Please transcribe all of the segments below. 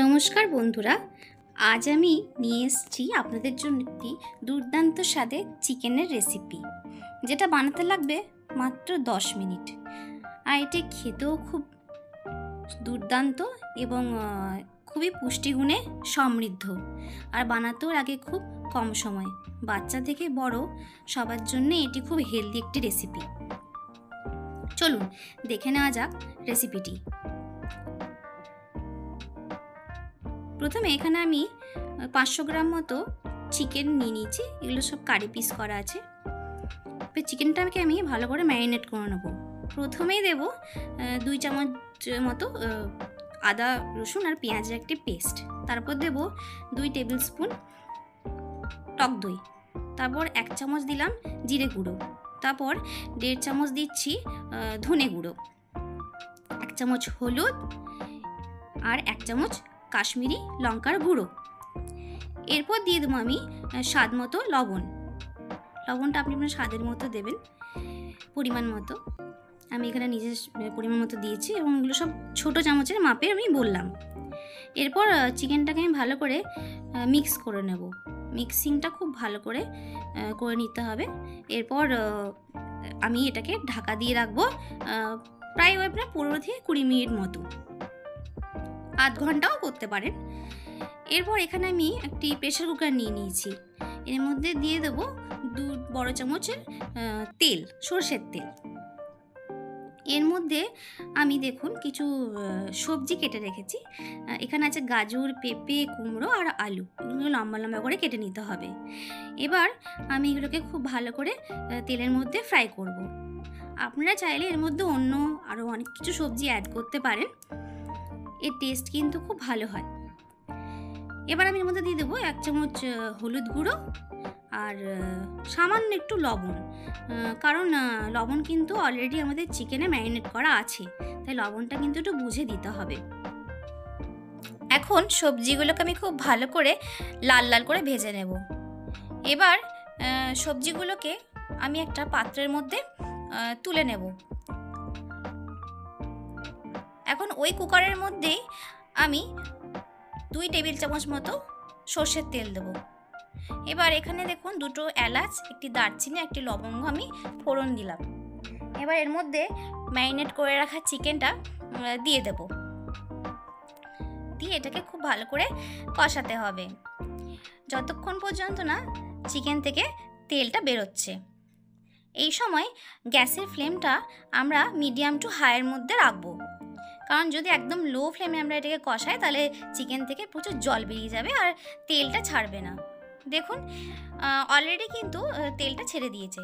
নমস্কার বন্ধুরা, আজ আমি নিয়ে এসেছি আপনাদের জন্য একটি দুর্দান্ত স্বাদের চিকেনের রেসিপি, যেটা বানাতে লাগবে মাত্র 10 মিনিট। আর এটি খেতেও খুব দুর্দান্ত এবং খুবই পুষ্টিগুণে সমৃদ্ধ, আর বানাতেও লাগে খুব কম সময়। বাচ্চা থেকে বড় সবার জন্য এটি খুব হেলদি একটি রেসিপি। চলুন দেখে নেওয়া যাক রেসিপিটি। প্রথমে এখানে আমি 500 গ্রাম মতো চিকেন নিয়ে নিয়েছি। এগুলো সব কারি পিস করা আছে। চিকেনটাকে আমি ভালো করে ম্যারিনেট করে নেব। প্রথমেই দেব 2 চামচ মতো আদা রসুন আর পেঁয়াজের একটি পেস্ট। তারপর দেব 2 টেবিল স্পুন টক দই। তারপর 1 চামচ দিলাম জিরে গুঁড়ো। তারপর 1.5 চামচ দিচ্ছি ধনে গুঁড়ো, 1 চামচ হলুদ আর 1 চামচ কাশ্মীরি লঙ্কার গুঁড়ো। এরপর দিয়ে দেবো আমি স্বাদ মতো লবণ। লবণটা আপনি আপনার স্বাদের মতো দেবেন, পরিমাণ মতো। আমি এখানে নিজের পরিমাণ মতো দিয়েছি এবং এগুলো সব ছোটো চামচের মাপে আমি বললাম। এরপর চিকেনটাকে আমি ভালো করে মিক্স করে নেব। মিক্সিংটা খুব ভালো করে নিতে হবে। এরপর আমি এটাকে ঢাকা দিয়ে রাখবো প্রায় আপনার 15 থেকে 20 মিনিট মতো, আধ ঘন্টাও করতে পারেন। এরপর এখানে আমি একটি প্রেসার কুকার নিয়ে নিয়েছি। এর মধ্যে দিয়ে দেবো 2 বড় চামচের তেল, সরষের তেল। এর মধ্যে আমি দেখুন কিছু সবজি কেটে রেখেছি। এখানে আছে গাজর, পেঁপে, কুমড়ো আর আলু। এগুলো লম্বা লম্বা করে কেটে নিতে হবে। এবার আমি এগুলোকে খুব ভালো করে তেলের মধ্যে ফ্রাই করব। আপনারা চাইলে এর মধ্যে অন্য আরও অনেক কিছু সবজি অ্যাড করতে পারেন, এর টেস্ট কিন্তু খুব ভালো হয়। এবার আমি এর মধ্যে দিয়ে দেবো 1 চামচ হলুদ গুঁড়ো আর সামান্য একটু লবণ, কারণ লবণ কিন্তু অলরেডি আমাদের চিকেনে ম্যারিনেট করা আছে, তাই লবণটা কিন্তু একটু বুঝে দিতে হবে। এখন সবজিগুলোকে আমি খুব ভালো করে লাল লাল করে ভেজে নেব। এবার সবজিগুলোকে আমি একটা পাত্রের মধ্যে তুলে নেব। এখন ওই কুকারের মধ্যেই আমি 2 টেবিল চামচ মতো সর্ষের তেল দেব। এবার এখানে দেখুন 2টো এলাচ, একটি দারচিনি, একটি লবঙ্গ আমি ফোড়ন দিলাম। এবার এর মধ্যে ম্যারিনেট করে রাখা চিকেনটা দিয়ে দেব। দিয়ে এটাকে খুব ভালো করে কষাতে হবে যতক্ষণ পর্যন্ত না চিকেন থেকে তেলটা বেরোচ্ছে। এই সময় গ্যাসের ফ্লেমটা আমরা মিডিয়াম টু হাইয়ের মধ্যে রাখবো, কারণ যদি একদম লো ফ্লেমে আমরা এটাকে কষাই তাহলে চিকেন থেকে প্রচুর জল বেরিয়ে যাবে আর তেলটা ছাড়বে না। দেখুন অলরেডি কিন্তু তেলটা ছেড়ে দিয়েছে।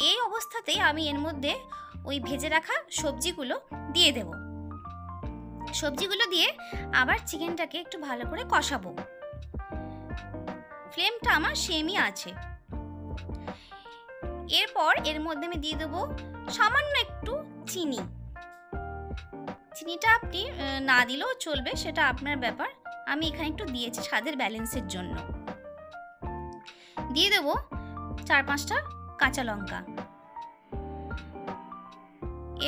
এই অবস্থাতেই আমি এর মধ্যে ওই ভেজে রাখা সবজিগুলো দিয়ে দেব। সবজিগুলো দিয়ে আবার চিকেনটাকে একটু ভালো করে কষাবো। ফ্লেমটা আমার সেমই আছে। এরপর এর মধ্যে আমি দিয়ে দেবো সামান্য একটু চিনি। চিনিটা আপনি না দিলেও চলবে, সেটা আপনার ব্যাপার। আমি এখানে একটু দিয়েছি স্বাদের ব্যালেন্সের জন্য। দিয়ে দেবো 4-5টা কাঁচা লঙ্কা।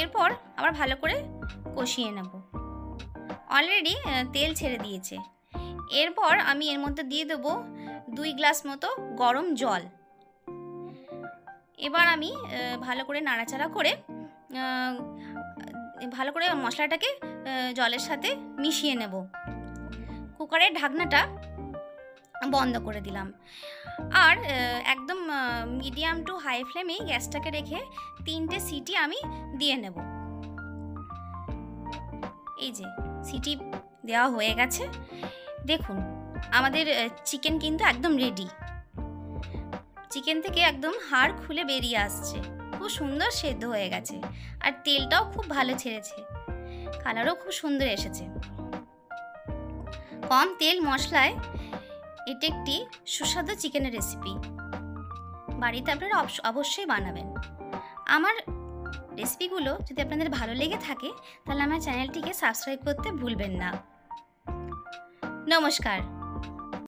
এরপর আবার ভালো করে কষিয়ে নেব। অলরেডি তেল ছেড়ে দিয়েছে। এরপর আমি এর মধ্যে দিয়ে দেবো 2 গ্লাস মতো গরম জল। এবার আমি ভালো করে নাড়াচাড়া করে ভালো করে মশলাটাকে জলের সাথে মিশিয়ে নেব। কুকারের ঢাকনাটা বন্ধ করে দিলাম আর একদম মিডিয়াম টু হাই ফ্লেমে গ্যাসটাকে রেখে 3টে সিটি আমি দিয়ে নেব। এই যে সিটি দেওয়া হয়ে গেছে। দেখুন আমাদের চিকেন কিন্তু একদম রেডি। চিকেন থেকে একদম হাড় খুলে বেরিয়ে আসছে, খুব সুন্দর সেদ্ধ হয়ে গেছে আর তেলটাও খুব ভালো ছেড়েছে, কালারও খুব সুন্দর এসেছে। কম তেল মশলায় এটা একটি সুস্বাদু চিকেনের রেসিপি। বাড়িতে আপনারা অবশ্যই বানাবেন। আমার রেসিপিগুলো যদি আপনাদের ভালো লেগে থাকে তাহলে আমার চ্যানেলটিকে সাবস্ক্রাইব করতে ভুলবেন না। নমস্কার।